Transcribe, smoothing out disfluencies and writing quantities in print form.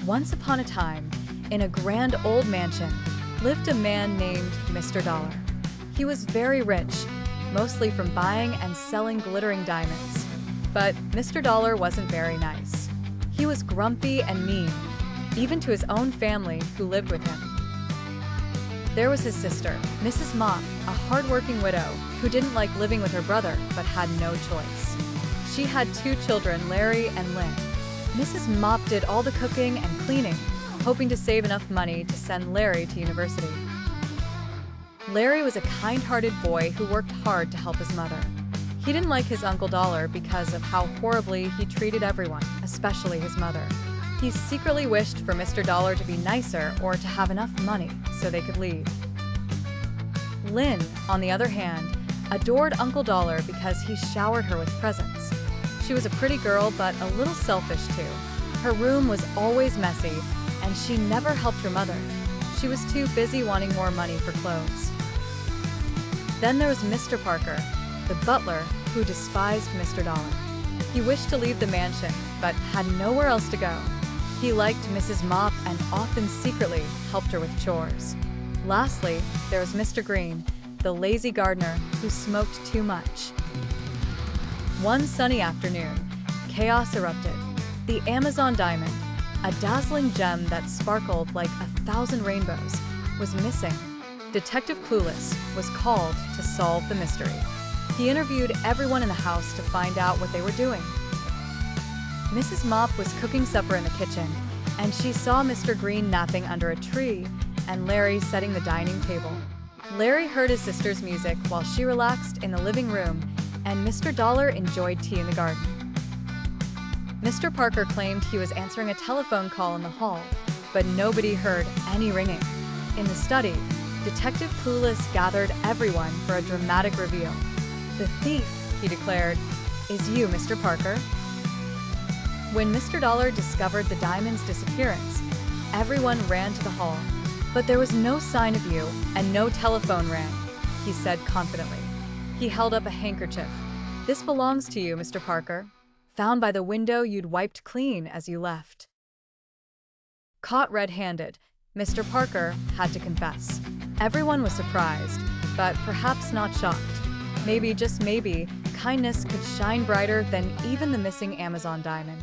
Once upon a time, in a grand old mansion, lived a man named Mr. Dollar. He was very rich, mostly from buying and selling glittering diamonds. But Mr. Dollar wasn't very nice. He was grumpy and mean, even to his own family who lived with him. There was his sister, Mrs. Mop, a hard-working widow who didn't like living with her brother but had no choice. She had two children, Larry and Lynn. Mrs. Mop did all the cooking and cleaning, hoping to save enough money to send Larry to university. Larry was a kind-hearted boy who worked hard to help his mother. He didn't like his Uncle Dollar because of how horribly he treated everyone, especially his mother. He secretly wished for Mr. Dollar to be nicer or to have enough money so they could leave. Lynn, on the other hand, adored Uncle Dollar because he showered her with presents. She was a pretty girl but a little selfish too. Her room was always messy, and she never helped her mother. She was too busy wanting more money for clothes. Then there was Mr. Parker, the butler, who despised Mr. Dollar. He wished to leave the mansion, but had nowhere else to go. He liked Mrs. Mop and often secretly helped her with chores. Lastly, there was Mr. Green, the lazy gardener who smoked too much. One sunny afternoon, chaos erupted. The Amazon diamond, a dazzling gem that sparkled like 1,000 rainbows, was missing. Detective Clueless was called to solve the mystery. He interviewed everyone in the house to find out what they were doing. Mrs. Mop was cooking supper in the kitchen, and she saw Mr. Green napping under a tree and Larry setting the dining table. Larry heard his sister's music while she relaxed in the living room, and Mr. Dollar enjoyed tea in the garden. Mr. Parker claimed he was answering a telephone call in the hall, but nobody heard any ringing. In the study, Detective Clueless gathered everyone for a dramatic reveal. "The thief," he declared, "is you, Mr. Parker." When Mr. Dollar discovered the diamond's disappearance, everyone ran to the hall. "But there was no sign of you, and no telephone rang," he said confidently. He held up a handkerchief. "This belongs to you, Mr. Parker. Found by the window you'd wiped clean as you left." Caught red-handed, Mr. Parker had to confess. Everyone was surprised, but perhaps not shocked. Maybe, just maybe, kindness could shine brighter than even the missing Amazon diamond.